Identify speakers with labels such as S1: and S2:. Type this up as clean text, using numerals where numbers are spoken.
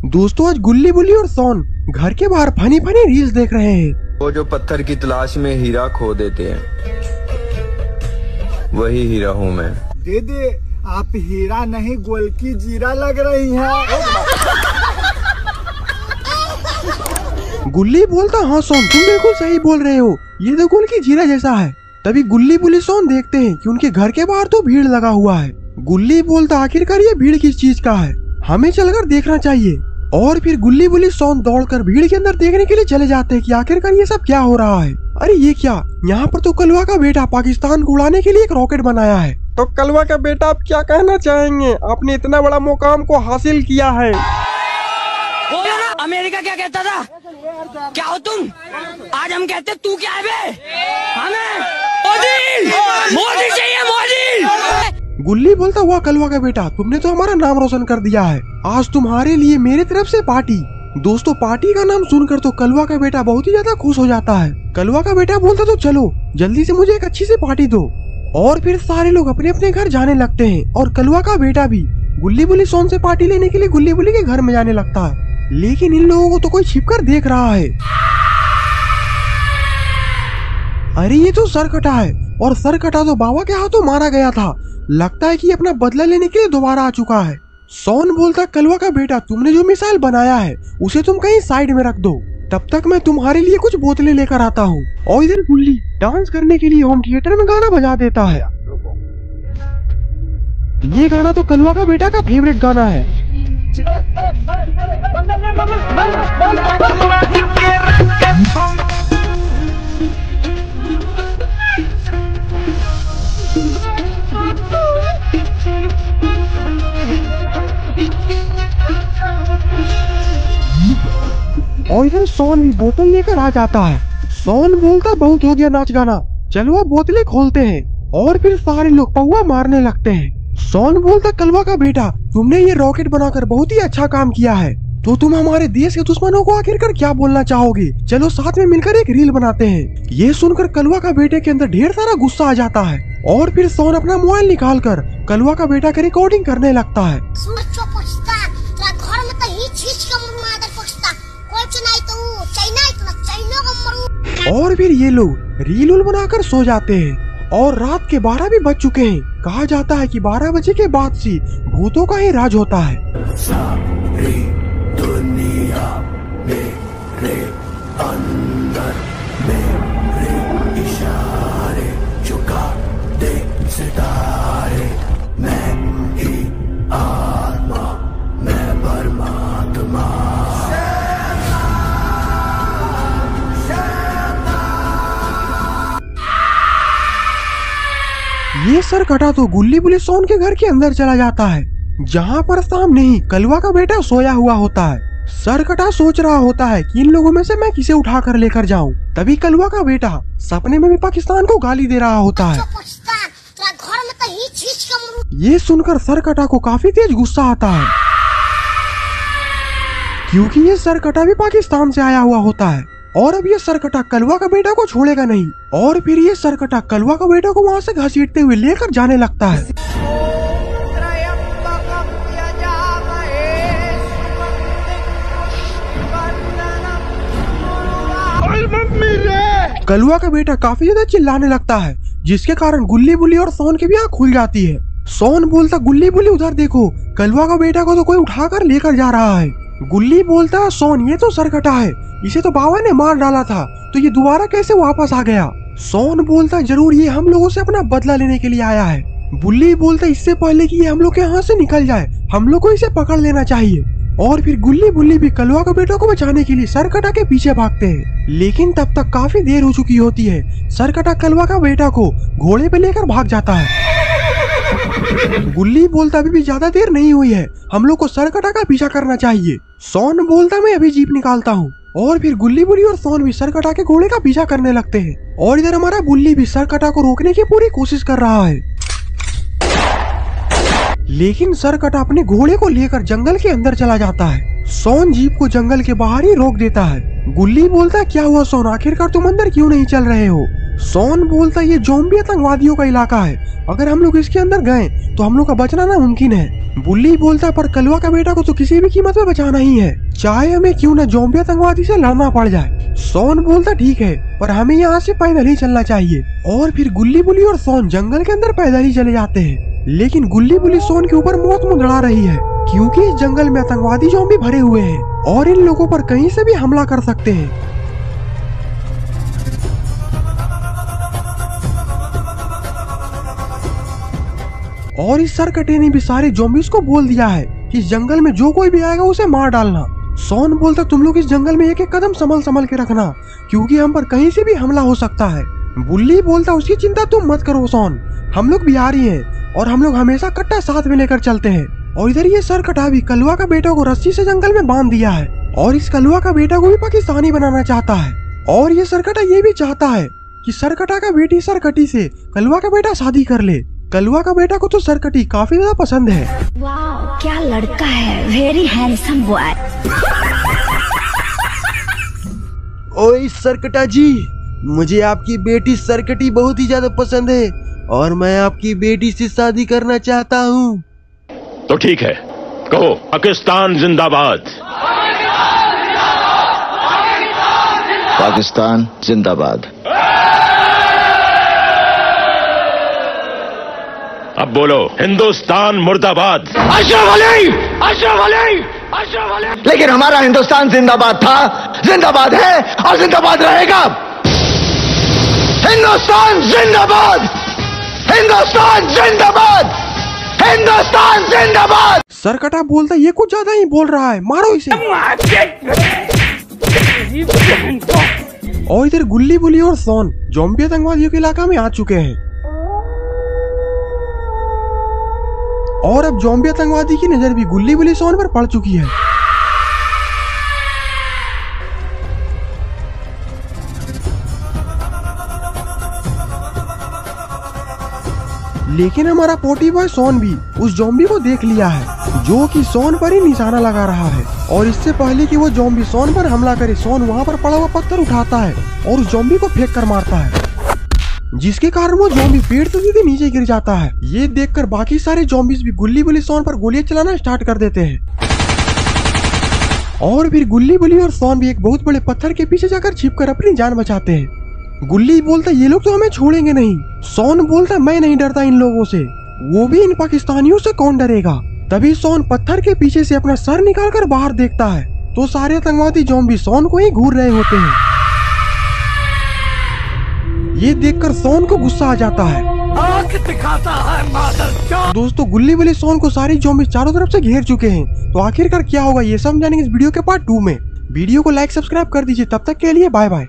S1: दोस्तों आज गुल्ली बुल्ली और सोन घर के बाहर फनी फनी रील्स देख रहे हैं।
S2: वो जो पत्थर की तलाश में हीरा खो देते हैं, वही हीरा हूँ मैं।
S3: दीदी आप हीरा नहीं गोल की जीरा लग रही हैं।
S1: गुल्ली बोलता हाँ सोन तुम बिल्कुल सही बोल रहे हो, ये तो गोल की जीरा जैसा है। तभी गुल्ली बुल्ली सोन देखते हैं कि उनके घर के बाहर तो भीड़ लगा हुआ है। गुल्ली बोलता आखिरकार ये भीड़ किस चीज का है, हमें चलकर देखना चाहिए। और फिर गुल्ली बुल्ली सोन दौड़कर भीड़ के अंदर देखने के लिए चले जाते हैं कि आखिरकार ये सब क्या हो रहा है। अरे ये क्या, यहाँ पर तो कलवा का बेटा पाकिस्तान को उड़ाने के लिए एक रॉकेट बनाया है। तो कलवा का बेटा आप क्या कहना चाहेंगे, आपने इतना बड़ा मुकाम को हासिल किया है।
S4: बोलो ना, अमेरिका क्या कहता था, क्या हो तुम, आज हम कहते तू क्या है बे, हमें मोदी चाहिए, मोदी।
S1: गुल्ली बोलता हुआ कलवा का बेटा तुमने तो हमारा नाम रोशन कर दिया है, आज तुम्हारे लिए मेरी तरफ से पार्टी। दोस्तों पार्टी का नाम सुनकर तो कलवा का बेटा बहुत ही ज्यादा खुश हो जाता है। कलवा का बेटा बोलता तो चलो जल्दी से मुझे एक अच्छी सी पार्टी दो। और फिर सारे लोग अपने अपने घर जाने लगते हैं और कलवा का बेटा भी गुल्ली बुल्ली सोन से पार्टी लेने के लिए गुल्ली बुल्ली के घर में जाने लगता है। लेकिन इन लोगों को तो कोई छिपकर देख रहा है। अरे ये तो सरकटा है, और सरकटा तो बाबा के हाथों मारा गया था। लगता है कि अपना बदला लेने के लिए दोबारा आ चुका है। सोन बोलता कलवा का बेटा तुमने जो मिसाइल बनाया है उसे तुम कहीं साइड में रख दो, तब तक मैं तुम्हारे लिए कुछ बोतलें लेकर आता हूँ। और इधर गुल्ली डांस करने के लिए होम थिएटर में गाना बजा देता है। ये गाना तो कलवा का बेटा का फेवरेट गाना है। और इधर सोन भी बोतल लेकर आ जाता है। सोन बोलता बहुत हो गया नाच गाना, चलो अब बोतलें खोलते हैं। और फिर सारे लोग पौवा मारने लगते हैं। सोन बोलता कलवा का बेटा तुमने ये रॉकेट बनाकर बहुत ही अच्छा काम किया है, तो तुम हमारे देश के दुश्मनों को आखिरकार क्या बोलना चाहोगे, चलो साथ में मिलकर एक रील बनाते हैं। ये सुनकर कलवा का बेटे के अंदर ढेर सारा गुस्सा आ जाता है। और फिर सोन अपना मोबाइल निकाल कर कलवा का बेटा की रिकॉर्डिंग करने लगता है। और फिर ये लोग रील उल बनाकर सो जाते हैं। और रात के 12 भी बज चुके हैं। कहा जाता है कि 12 बजे के बाद से भूतों का ही राज होता है।
S5: सारी दुनिया मेरे अंदर मेरे इशारे झुका दे सितारे, मैं ही आत्मा मैं परमात्मा।
S1: ये सरकटा तो गुल्ली बुल्ली सोन के घर के अंदर चला जाता है, जहाँ पर सामने ही कलवा का बेटा सोया हुआ होता है। सरकटा सोच रहा होता है कि इन लोगों में से मैं किसे उठा कर लेकर जाऊं। तभी कलवा का बेटा सपने में भी पाकिस्तान को गाली दे रहा होता है। ये सुनकर सरकटा को काफी तेज गुस्सा आता है, क्योंकि ये सरकटा भी पाकिस्तान से आया हुआ होता है। और अब ये सरकटा कलवा का बेटा को छोड़ेगा नहीं। और फिर ये सरकटा कलवा का बेटा को वहाँ से घसीटते हुए लेकर जाने लगता है। कलवा का बेटा काफी ज्यादा चिल्लाने लगता है, जिसके कारण गुल्ली बुल्ली और सोन की भी आँख खुल जाती है। सोन बोलता गुल्ली बुल्ली उधर देखो, कलवा का बेटा को तो कोई उठाकर लेकर जा रहा है। गुल्ली बोलता है सोन ये तो सरकटा है, इसे तो बाबा ने मार डाला था, तो ये दोबारा कैसे वापस आ गया। सोन बोलता जरूर ये हम लोगों से अपना बदला लेने के लिए आया है। गुल्ली बोलता इससे पहले कि ये हम लोग के यहाँ से निकल जाए हम लोग को इसे पकड़ लेना चाहिए। और फिर गुल्ली बुल्ली भी कलवा का बेटा को बचाने के लिए सरकटा के पीछे भागते हैं। लेकिन तब तक काफी देर हो चुकी होती है। सरकटा कलवा का बेटा को घोड़े पे लेकर भाग जाता है। गुल्ली बोलता अभी भी ज्यादा देर नहीं हुई है, हम लोग को सरकटा का पीछा करना चाहिए। सोन बोलता मैं अभी जीप निकालता हूँ। और फिर गुल्ली बुल्ली और सोन भी सरकटा के घोड़े का पीछा करने लगते हैं। और इधर हमारा बुल्ली भी सरकटा को रोकने की पूरी कोशिश कर रहा है, लेकिन सरकटा अपने घोड़े को लेकर जंगल के अंदर चला जाता है। सोन जीप को जंगल के बाहर ही रोक देता है। गुल्ली बोलता क्या हुआ सोन, आखिरकार तुम अंदर क्यों नहीं चल रहे हो। सोन बोलता ये ज़ॉम्बी आतंकवादियों का इलाका है, अगर हम लोग इसके अंदर गए तो हम लोग का बचना नामुमकिन है। बुल्ली बोलता पर कलवा का बेटा को तो किसी भी कीमत में बचाना ही है, चाहे हमें क्यों न ज़ॉम्बी आतंकवादी से लड़ना पड़ जाए। सोन बोलता ठीक है, पर हमें यहाँ से पैदल ही चलना चाहिए। और फिर गुल्ली बुली और सोन जंगल के अंदर पैदल ही चले जाते हैं। लेकिन गुल्ली बुली सोन के ऊपर मौत मुंदड़ा रही है, क्योंकि इस जंगल में आतंकवादी ज़ॉम्बी भरे हुए हैं और इन लोगों पर कहीं से भी हमला कर सकते हैं। और इस सरकटे ने भी सारे ज़ॉम्बीज़ को बोल दिया है कि इस जंगल में जो कोई भी आएगा उसे मार डालना। सोन बोलता तुम लोग इस जंगल में एक एक कदम संभल संभल के रखना, क्योंकि हम पर कहीं से भी हमला हो सकता है। बुल्ली बोलता उसकी चिंता तुम मत करो सोन, हम लोग बिहारी हैं और हम लोग हमेशा कट्टा साथ में लेकर चलते हैं। और इधर ये सरकटा भी कलवा का बेटा को रस्सी से जंगल में बांध दिया है और इस कलवा का बेटा को भी पाकिस्तानी बनाना चाहता है। और ये सरकटा ये भी चाहता है कि सरकटा का बेटी सरकटी से कलवा का बेटा शादी कर ले। कलवा का बेटा को तो सरकटी काफी ज्यादा पसंद है।
S6: वाह क्या लड़का है, वेरी हैंडसम बॉय।
S7: ओए सरकटा जी, मुझे आपकी बेटी सरकटी बहुत ही ज्यादा पसंद है और मैं आपकी बेटी से शादी करना चाहता हूँ।
S8: तो ठीक है, कहो पाकिस्तान जिंदाबाद।
S9: पाकिस्तान जिंदाबाद।
S8: अब बोलो हिंदुस्तान मुर्दाबाद।
S9: अशरफ अली, अशरफ अली, अशरफ अली। लेकिन हमारा हिंदुस्तान जिंदाबाद था, जिंदाबाद है और जिंदाबाद रहेगा। हिंदुस्तान जिंदाबाद, हिंदुस्तान जिंदाबाद, हिंदुस्तान जिंदाबाद।
S1: सरकटा बोलता ये कुछ ज्यादा ही बोल रहा है, मारो इसे। और इधर गुल्ली बुली और सोन ज़ॉम्बी आतंकवादियों के इलाका में आ चुके हैं और अब ज़ॉम्बी आतंकवादी की नजर भी गुल्ली बुली सोन पर पड़ चुकी है। लेकिन हमारा पोटी बॉय सोन भी उस ज़ॉम्बी को देख लिया है, जो कि सोन पर ही निशाना लगा रहा है। और इससे पहले कि वो ज़ॉम्बी सोन पर हमला करे, सोन वहाँ पर पड़ा हुआ पत्थर उठाता है और उस ज़ॉम्बी को फेंक कर मारता है, जिसके कारण वो ज़ॉम्बी पेड़ से सीधे नीचे गिर जाता है। ये देखकर बाकी सारे ज़ॉम्बीज़ भी गुल्ली बुली सोन पर गोलियां चलाना स्टार्ट कर देते हैं। और फिर गुल्ली बुली और सोन भी एक बहुत बड़े पत्थर के पीछे जाकर छिपकर अपनी जान बचाते हैं। गुल्ली बोलता ये लोग तो हमें छोड़ेंगे नहीं। सोन बोलता मैं नहीं डरता इन लोगों से, वो भी इन पाकिस्तानियों से कौन डरेगा। तभी सोन पत्थर के पीछे से अपना सर निकालकर बाहर देखता है तो सारे आतंकवादी ज़ॉम्बी सोन को ही घूर रहे होते हैं। ये देखकर सोन को गुस्सा आ जाता है।
S4: आंख दिखाता है मादर।
S1: दोस्तों गुल्ली बुली सोन को सारी ज़ॉम्बी चारों तरफ से घेर चुके हैं, तो आखिरकार क्या होगा ये समझाने इस वीडियो के पार्ट 2 में। वीडियो को लाइक सब्सक्राइब कर दीजिए, तब तक के लिए बाय बाय।